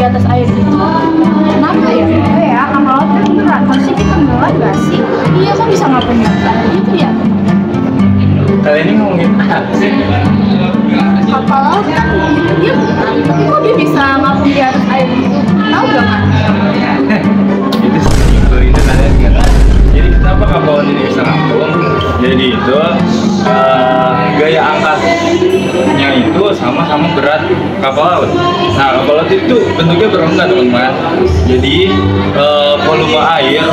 atas air gitu. Kenapa ya? Ya, kapal laut kan berat. Harusnya kita ngelat gak sih? Iya kan bisa ngapung di atas air gitu ya. Kalian ini ngomongin apa sih? Kapal laut kan dia berat, tapi kok dia bisa ngapung di atas air gitu? Tahu gak kan? Itu kalian nggak tahu. Jadi kenapa kapal laut ini bisa ngapung? Jadi itu gaya angkatnya itu sama-sama berat kapal laut. Nah, kapal laut itu bentuknya berongga teman-teman. Jadi volume air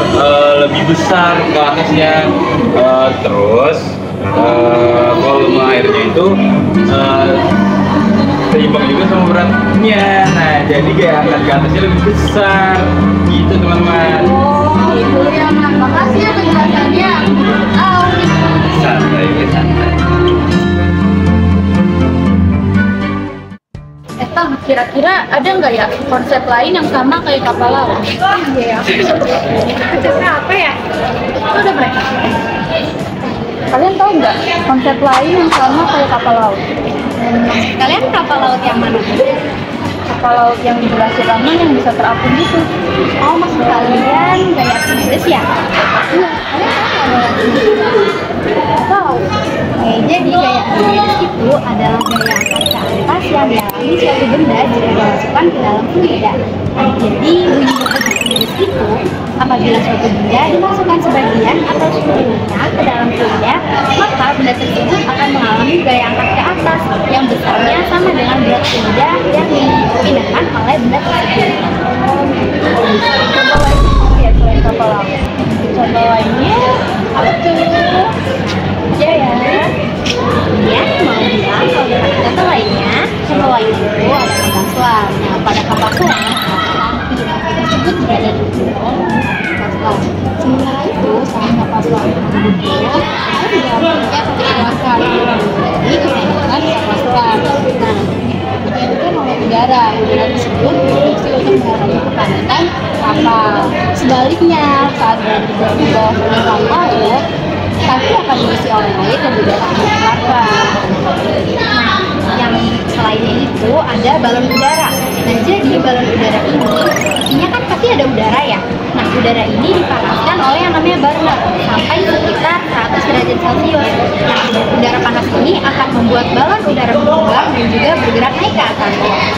lebih besar ke atasnya. Terus volume airnya itu seimbang juga sama beratnya. Nah, jadi gaya angkat ke atasnya lebih besar. Gitu teman-teman. Oh, itu ya, Mak. Makasih ya penjelasannya. Santai, santai. Tang, kira-kira ada nggak ya konsep lain yang sama kayak kapal laut? Iya ya. Konsepnya apa ya? Itu ada mereka. Kalian tahu nggak konsep lain yang sama kayak kapal laut? Kalian kapal laut yang mana? Kapal laut yang di Selassie Aman yang bisa terapung gitu. Oh, maksud kalian gaya Archimedes ya? Iya, kalian tahu nggak ada tahu? Jadi gaya Archimedes itu adalah gaya angkat ke atas yang dialami suatu benda jika dimasukkan ke dalam fluida. Jadi bunyi Archimedes itu apabila suatu benda dimasukkan sebagian atau seluruhnya ke dalam fluida, maka benda tersebut akan mengalami gaya angkat ke atas yang besarnya sama dengan berat fluida yang dipindahkan oleh benda tersebut. Contoh lainnya ya selain kapal laut. Contoh lainnya apa tuh? Ya, mau bilang kalau misalkan contoh lainnya itu ada kapal selam. Nah, pada kapal selam lampi tersebut berada di dalam kapal selam. Sementara itu, selain kapal selam itu ada juga lampinya kecepatan. Jadi kebanyakan kapal selam. Nah, dibutuhkan oleh udara. Udara tersebut berfungsi untuk mengalami kepadatan kapal. Sebaliknya, saat berada di bawah permukaan laut, tapi akan diisi oleh air dan udara akan terbakar. Nah, yang selainnya itu ada balon udara. Nah, jadi balon udara ini isinya kan pasti ada udara ya. Nah, udara ini dipanaskan oleh yang namanya burner sampai sekitar 100 derajat Celcius. Nah, udara panas ini akan membuat balon udara berkembang dan juga bergerak naik ke atas.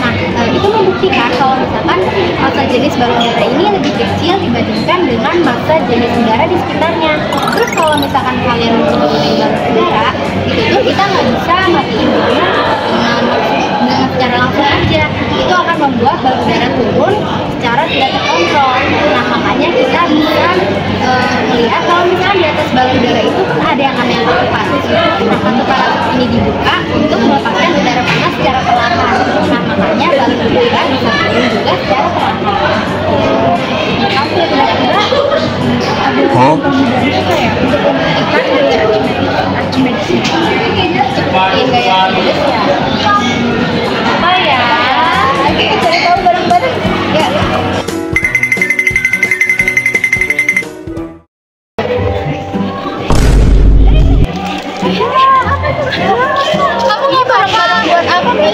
Nah, itu membuktikan kalau misalkan massa jenis balon udara ini lebih kecil dibandingkan dengan massa jenis udara di sekitarnya. Terus kalau misalkan kalian menggunakan balon udara, itu tuh kita nggak bisa matiin balon dengan secara langsung aja. Itu akan membuat balon udara turun secara tidak terkontrol. Nah, makanya kita bisa melihat kalau misalnya di atas balon udara itu kan ada yang namanya kartu parasit. Nah, kartu parasit ini dibuka untuk melepaskan udara panas secara perlahan. Nah, makanya balon udara bisa turun juga secara perlahan. Tapi kira-kira ada pemudaan apa ya untuk membuktikan gaya Archimedes ini? Gaya Archimedes ya. Apa ya? Oke, kita cari tahu bareng-bareng. Ya. Kamu mau bareng-bareng buat apa, Mi?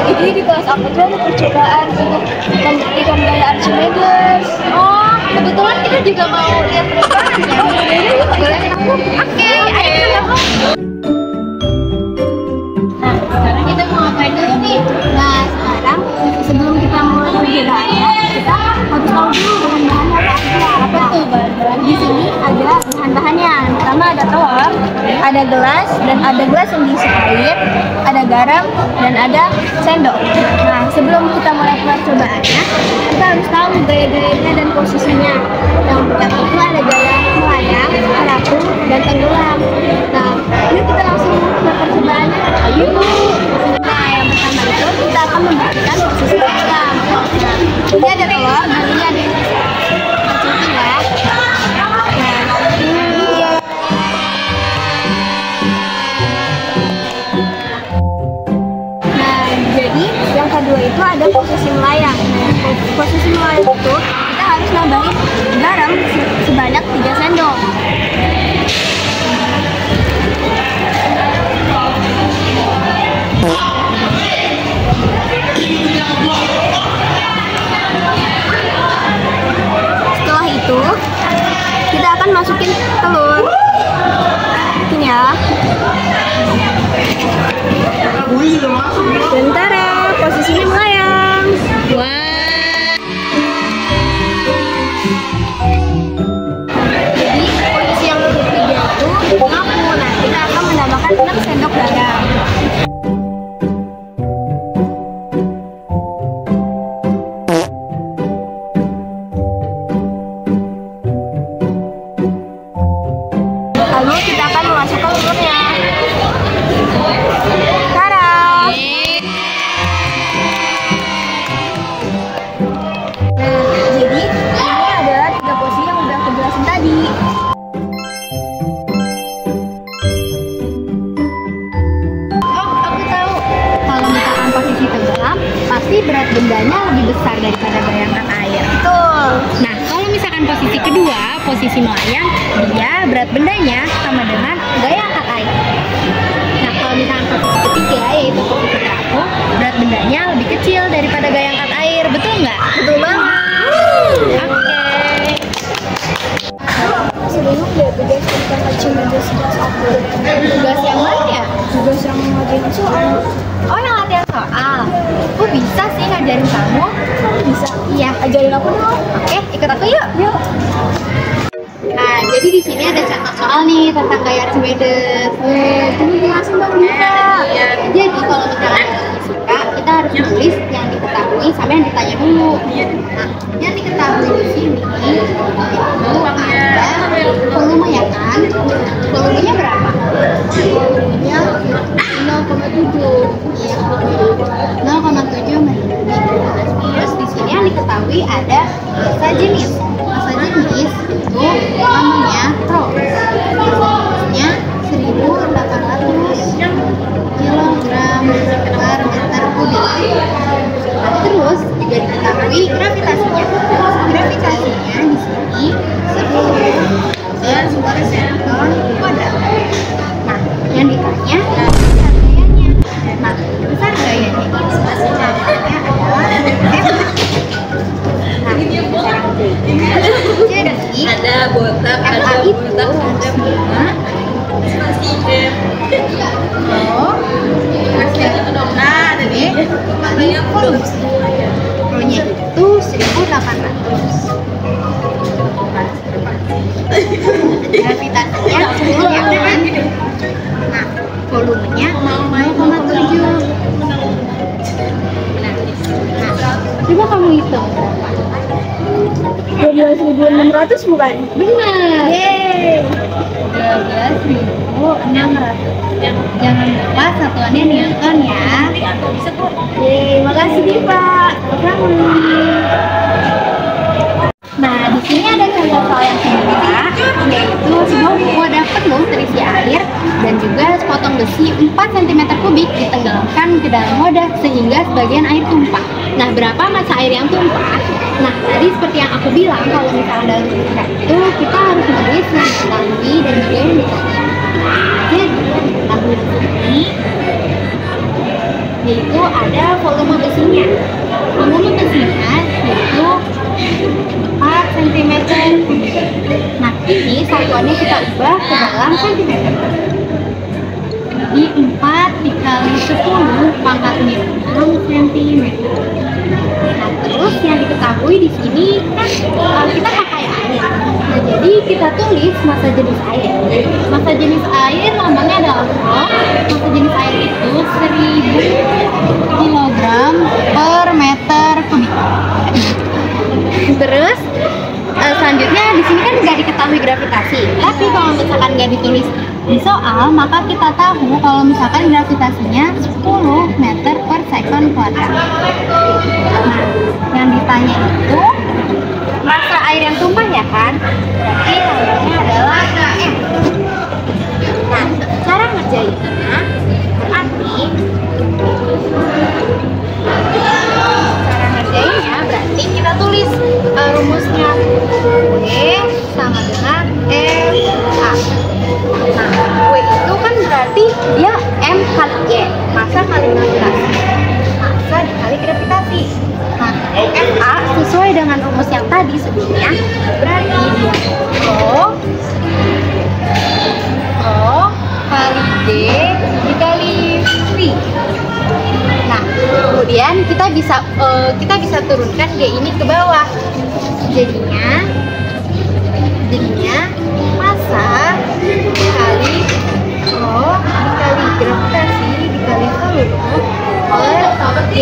Jadi di kelas aku tuh ada percobaan untuk membuktikan gaya Archimedes. Oh, kebetulan kita juga mau lihat percobaan ya. Boleh aku? Oke, ayo kita mau. Nah, sekarang kita mau ngapain dulu nih? Nah, sekarang sebelum kita mulai percobaannya, kita harus tahu dulu bahan-bahannya apa aja. Apa tuh bahan-bahan? Di sini ada bahan-bahannya. Pertama ada telur, ada gelas, dan ada gelas yang diisi air, ada garam, dan ada sendok. Nah, sebelum kita mulai percobaannya, kita harus tahu gaya-gayanya dan posisinya. Yang pertama itu ada gaya melayang, terapung, dan tenggelam. Nah, yuk kita langsung ke percobaannya. Ayo. Nah, yang pertama itu kita akan membuktikan posisi melayang. Nah, ini ada telur, dan ini ada cacing ya. Jadi yang kedua itu ada posisi melayang. Nah, posisi melayang itu kita harus nambahin garam sebanyak 3 sendok. pasti berat bendanya lebih besar daripada gaya angkat air. Betul. Nah, kalau misalkan posisi kedua, posisi melayang, dia berat bendanya sama dengan gaya angkat air. Nah, kalau misalkan posisi ketiga, yaitu posisi terapung, berat bendanya lebih kecil daripada gaya angkat air. Betul nggak? Betul banget. Oke. Sebelum deh tugas tentang achievement satu. Tugas yang mana ya? Tugas yang ngajarin soal. Oh, yang latihan soal. Aku bisa sih ngajarin kamu. Kamu bisa? Iya. Ajarin aku dong. Oke, ikut aku yuk. Yuk. Nah, jadi di sini ada contoh soal nih tentang gaya Archimedes. Kamu jelasin dong Dika. Jadi kalau misalkan ada suka, kita harus nulis yang diketahui sama yang ditanya dulu. Nah, yang diketahui di sini itu ada volume ya kan? Volumenya berapa? Volumenya 0,7. Iya, 0,7 mili. Terus di sini yang diketahui ada massa jenis. Massa jenis itu namanya rho. Massanya 1.800 kilogram per meter kubik. Nah, terus juga diketahui gravitasinya. Gravitasinya di sini 10 ton kuadrat. Nah, yang ditanya besar gayanya. Nah, besar gayanya ini namanya adalah F. Nah, sekarang jadi Ada botak, FA itu harusnya Oh, kali volume. Rho-nya itu 1.800. Gravitasinya 10 ya kan? Nah, volumenya 0,7. Nah, coba kamu hitung berapa? 12.600 bukan? Benar. Yeay. 12.600. Jangan lupa satuannya Newton ya. Yeay, makasih Diva. Nah, di sini ada contoh soal yang kedua, yaitu sebuah wadah penuh terisi air dan juga sepotong besi 4 cm kubik ditenggelamkan ke dalam wadah sehingga sebagian air tumpah. Nah, berapa massa air yang tumpah? Nah, tadi seperti yang aku bilang, kalau misalnya dalam tulisan itu kita harus menulis yang diketahui dan juga yang ditanya. Jadi, yang diketahui di sini yaitu ada volume besinya. Volume besinya yaitu 4 cm. Nah, ini satuannya kita ubah ke dalam cm. Jadi 4 dikali 10 pangkat 6 cm. Nah, terus yang diketahui di sini kan kita pakai air. Nah, jadi kita tulis massa jenis air. Massa jenis air lambangnya adalah rho. Massa jenis air itu 1.000 kg per meter kubik. Terus selanjutnya di sini kan nggak diketahui gravitasi. Tapi kalau misalkan nggak ditulis di soal, maka kita tahu kalau misalkan gravitasinya 10 meter per second kuadrat. Nah, yang ditanya itu massa air yang tumpah ya kan? Berarti namanya adalah M. Nah, cara ngerjainnya berarti kita tulis rumusnya W sama dengan FA. Nah, W itu kan berarti dia M kali G, massa kali gravitasi. Massa dikali gravitasi. Nah, FA sesuai dengan rumus yang tadi sebelumnya berarti dia Rho kali D dikali V. Nah, kemudian kita bisa turunkan G ini ke bawah. Jadinya massa dikali Rho dikali gravitasi dikali volume per G.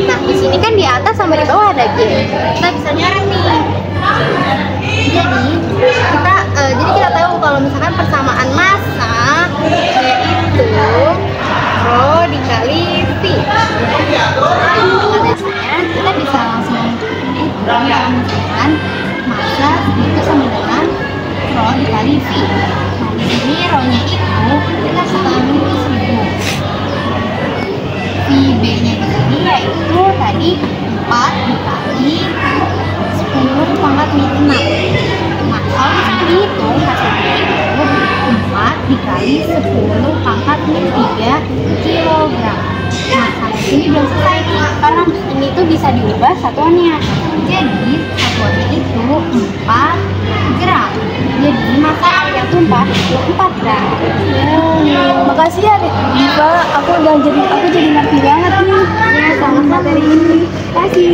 Nah, di sini kan di atas sama di bawah ada G. Kita bisa nyorot nih. Jadi kita tahu kalau misalkan persamaan massa yaitu Rho dikali V. Kita bisa langsung misalkan massa itu sama dengan Rho dikali V. Nah, di sini Rho-nya itu kita ketahui itu 1000. V B-nya di sini yaitu tadi 4 dikali 10 pangkat min 6. Nah, kalau misalnya dihitung hasilnya itu 4 dikali 10 pangkat min 3 kilogram. Nah, sampai sini belum selesai nih, karena ini tuh bisa diubah satuannya. Jadi, satuannya itu 4 gram. Jadi, masanya tuh 44 gram. Makasih ya Diva, aku jadi ngerti banget nih sama materi ini. Kasih.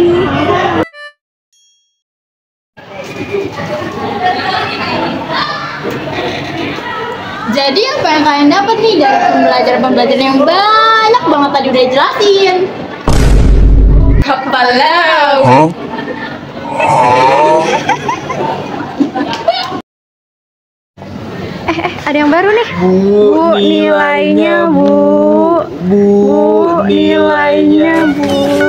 Jadi apa yang kalian dapat nih dari pembelajaran yang banyak banget tadi udah jelasin? Kapal laut. Ada yang baru nih. Bu, nilainya Bu. Bu, nilainya Bu.